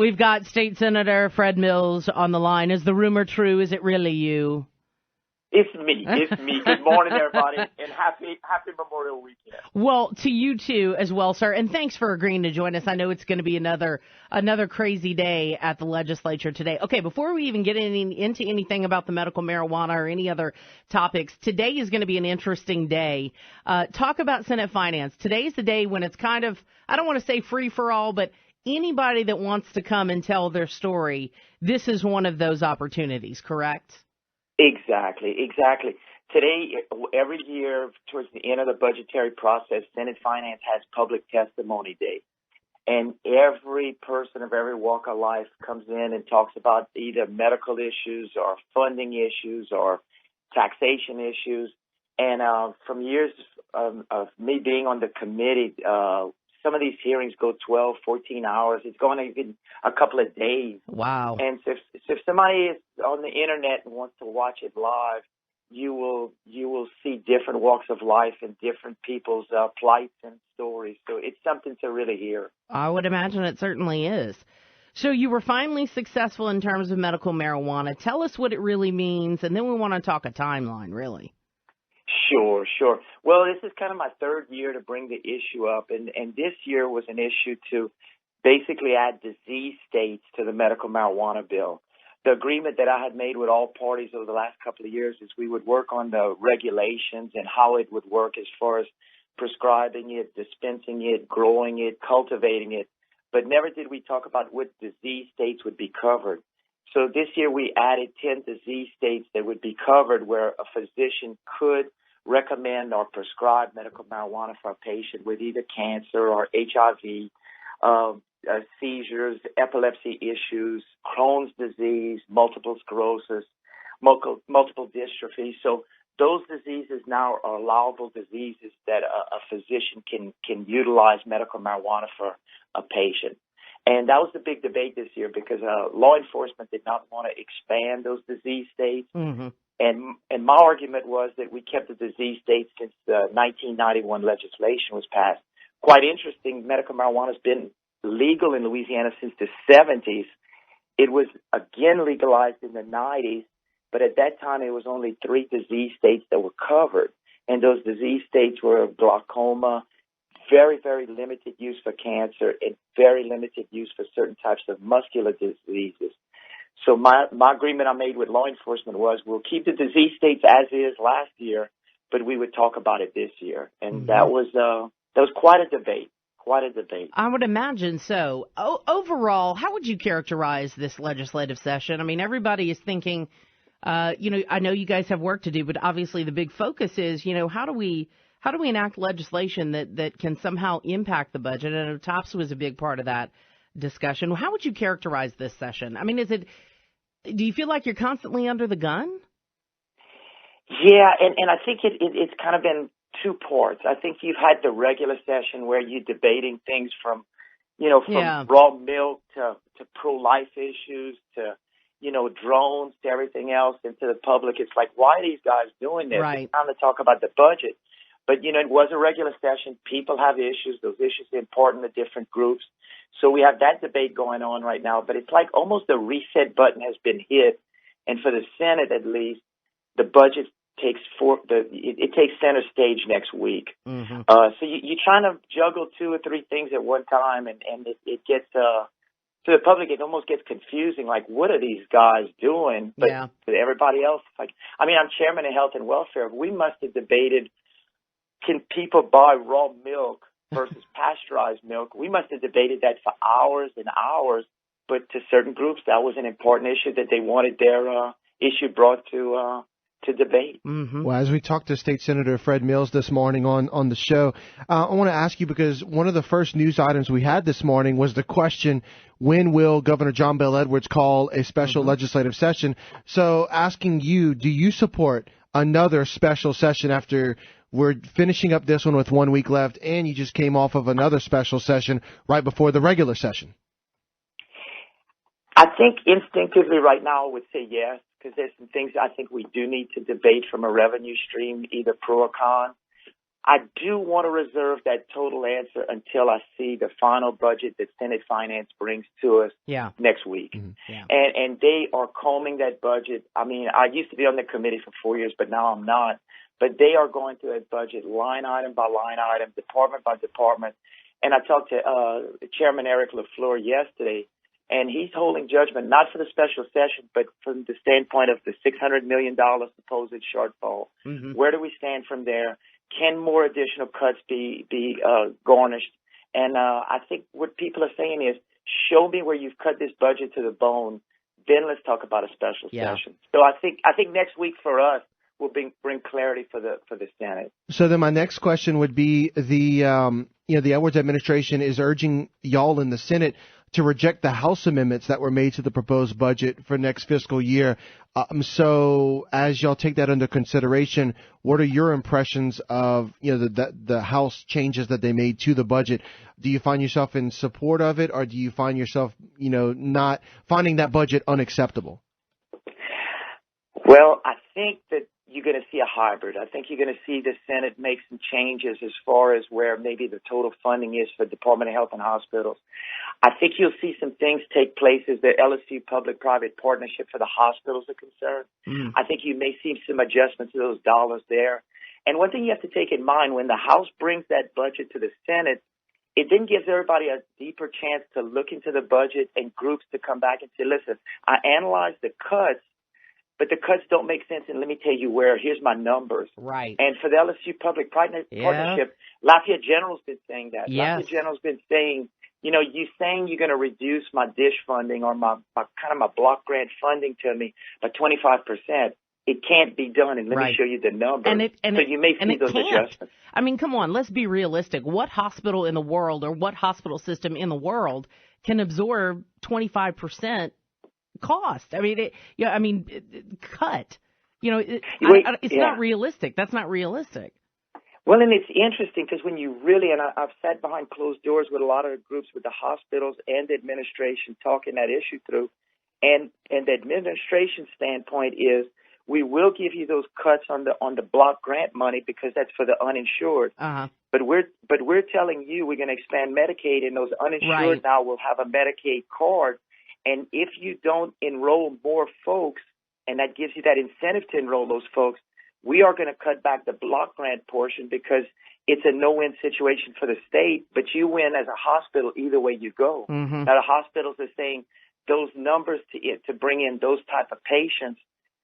We've got State Senator Fred Mills on the line. Is the rumor true? Is it really you? It's me. It's me. Good morning, everybody, and happy Memorial Weekend. Well, to you too as well, sir. And thanks for agreeing to join us. I know it's going to be another crazy day at the legislature today. Okay, before we even get into anything about the medical marijuana or any other topics, today is going to be an interesting day. Talk about Senate Finance. Today is the day when it's kind of, I don't want to say free for all, but anybody that wants to come and tell their story, this is one of those opportunities, correct? Exactly. Today, every year, towards the end of the budgetary process, Senate Finance has Public Testimony Day. And every person of every walk of life comes in and talks about either medical issues or funding issues or taxation issues. And from years of me being on the committee, some of these hearings go 12, 14 hours. It's going even a couple of days. Wow. And so if somebody is on the internet and wants to watch it live, you will see different walks of life and different people's plights and stories. So it's something to really hear. I would imagine it certainly is. So you were finally successful in terms of medical marijuana. Tell us what it really means, and then we want to talk a timeline, really. Sure. Well, this is kind of my third year to bring the issue up, and this year was an issue to basically add disease states to the medical marijuana bill. The agreement that I had made with all parties over the last couple of years is we would work on the regulations and how it would work as far as prescribing it, dispensing it, growing it, cultivating it, but never did we talk about what disease states would be covered. So this year we added 10 disease states that would be covered where a physician could recommend or prescribe medical marijuana for a patient with either cancer or HIV, seizures, epilepsy issues, Crohn's disease, multiple sclerosis, multiple dystrophy. So those diseases now are allowable diseases that a physician can utilize medical marijuana for a patient. And that was the big debate this year because law enforcement did not want to expand those disease states. Mm-hmm. And my argument was that we kept the disease states since the 1991 legislation was passed. Quite interesting, medical marijuana has been legal in Louisiana since the 70s. It was again legalized in the 90s, but at that time it was only 3 disease states that were covered. And those disease states were glaucoma, very, very limited use for cancer, and very limited use for certain types of muscular diseases. So my agreement I made with law enforcement was we'll keep the disease states as is last year, but we would talk about it this year. And that was quite a debate. I would imagine so. Overall, how would you characterize this legislative session? I mean, everybody is thinking, I know you guys have work to do, but obviously the big focus is, how do we enact legislation that can somehow impact the budget? And TOPS was a big part of that discussion. How would you characterize this session? I mean, do you feel like you're constantly under the gun? Yeah, and I think it's kind of been 2 parts. I think you've had the regular session where you're debating things from raw milk to pro-life issues to, drones to everything else, and to the public. It's like, why are these guys doing this? Right. It's time to talk about the budget. But, it was a regular session. People have issues. Those issues are important to different groups. So we have that debate going on right now. But it's like almost the reset button has been hit. And for the Senate, at least, the budget takes center stage next week. Mm-hmm. So you're trying to juggle 2 or 3 things at one time, and it gets to the public, it almost gets confusing. Like, what are these guys doing? But to everybody else, it's like, I'm chairman of Health and Welfare. We must have debated, can people buy raw milk versus pasteurized milk? We must have debated that for hours and hours. But to certain groups, that was an important issue that they wanted their issue brought to debate. Mm-hmm. Well, as we talked to State Senator Fred Mills this morning on the show, I want to ask you, because one of the first news items we had this morning was the question, when will Governor John Bel Edwards call a special legislative session? So asking you, do you support another special session after we're finishing up this one with 1 week left, and you just came off of another special session right before the regular session? I think instinctively right now I would say yes, because there's some things I think we do need to debate from a revenue stream, either pro or con. I do want to reserve that total answer until I see the final budget that Senate Finance brings to us next week. Mm-hmm. Yeah. And they are combing that budget. I mean, I used to be on the committee for 4 years, but now I'm not. But they are going through that budget line item by line item, department by department. And I talked to Chairman Eric LaFleur yesterday, and he's holding judgment not for the special session, but from the standpoint of the $600 million supposed shortfall. Mm-hmm. Where do we stand from there? Can more additional cuts be garnished? And I think what people are saying is, show me where you've cut this budget to the bone, then let's talk about a special session. So I think next week for us will bring clarity for the Senate. So then my next question would be the Edwards administration is urging y'all in the Senate to reject the House amendments that were made to the proposed budget for next fiscal year. So as y'all take that under consideration, what are your impressions of the House changes that they made to the budget? Do you find yourself in support of it, or do you find yourself not finding that budget unacceptable? Well, I think that you're going to see a hybrid. I think you're going to see the Senate make some changes as far as where maybe the total funding is for Department of Health and hospitals. I think you'll see some things take place as the LSU public-private partnership for the hospitals are concerned. Mm. I think you may see some adjustments to those dollars there. And one thing you have to take in mind, when the House brings that budget to the Senate, it then gives everybody a deeper chance to look into the budget and groups to come back and say, listen, I analyzed the cuts, but the cuts don't make sense, and let me tell you where. Here's my numbers. Right. And for the LSU public-private partnership, Lafayette General's been saying that. Yes. Lafayette General's been saying, you saying you're going to reduce my dish funding or my block grant funding to me by 25%. It can't be done, and let me show you the numbers. You may see those adjustments. I mean, come on, let's be realistic. What hospital in the world or what hospital system in the world can absorb 25% cost? I mean, cut. It's not realistic. That's not realistic. Well, and it's interesting because when you really, and I've sat behind closed doors with a lot of groups with the hospitals and the administration talking that issue through, and the administration standpoint is, we will give you those cuts on the block grant money because that's for the uninsured. Uh-huh. But we're telling you we're going to expand Medicaid, and those uninsured now will have a Medicaid card. And if you don't enroll more folks, and that gives you that incentive to enroll those folks, we are going to cut back the block grant portion because it's a no-win situation for the state, but you win as a hospital either way you go. Mm-hmm. Now, the hospitals are saying those numbers to bring in those type of patients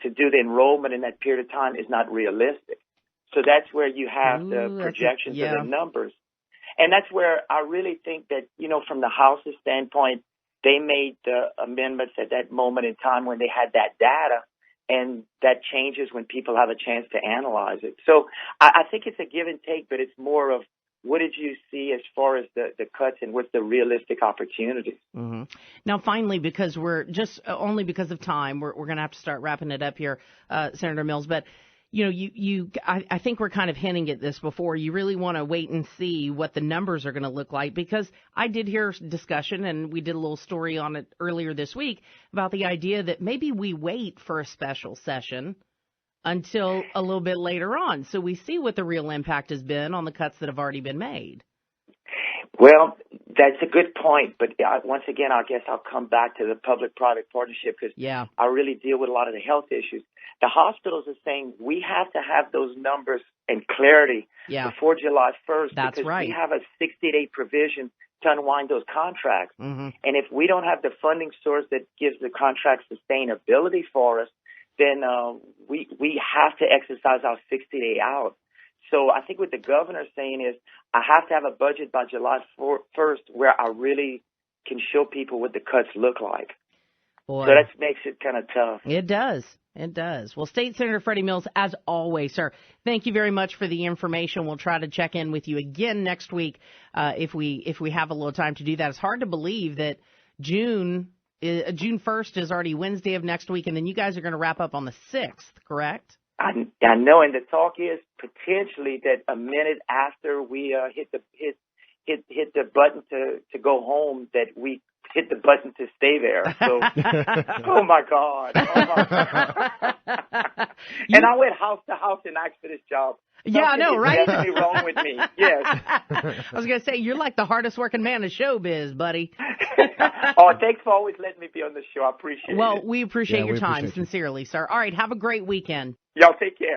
to do the enrollment in that period of time is not realistic. So that's where you have the projections of the numbers. And that's where I really think that, from the House's standpoint, they made the amendments at that moment in time when they had that data, and that changes when people have a chance to analyze it. So I think it's a give and take, but it's more of what did you see as far as the cuts and what's the realistic opportunities? Mm-hmm. Now, finally, because we're just only because of time, we're going to have to start wrapping it up here, Senator Mills. But I think we're kind of hinting at this before. You really want to wait and see what the numbers are going to look like, because I did hear discussion, and we did a little story on it earlier this week about the idea that maybe we wait for a special session until a little bit later on, so we see what the real impact has been on the cuts that have already been made. Well, that's a good point, but once again, I guess I'll come back to the public-private partnership because I really deal with a lot of the health issues. The hospitals are saying we have to have those numbers and clarity before July 1st because we have a 60-day provision to unwind those contracts. Mm-hmm. And if we don't have the funding source that gives the contract sustainability for us, then we have to exercise our 60-day out. So I think what the governor's saying is I have to have a budget by July 1st where I really can show people what the cuts look like. Boy. So that makes it kind of tough. It does. It does. Well, State Senator Freddie Mills, as always, sir, thank you very much for the information. We'll try to check in with you again next week if we have a little time to do that. It's hard to believe that June 1st is already Wednesday of next week, and then you guys are going to wrap up on the 6th, correct? I know, and the talk is potentially that a minute after we hit the button to go home, that we hit the button to stay there. So, oh my God! And I went house to house and asked for this job. Yeah, I know, right? Definitely wrong with me. Yes. I was going to say, you're like the hardest working man in showbiz, buddy. Oh, thanks for always letting me be on the show. I appreciate it. Well, we appreciate Yeah, your we time, appreciate you. sincerely, sir. All right, have a great weekend. Y'all take care.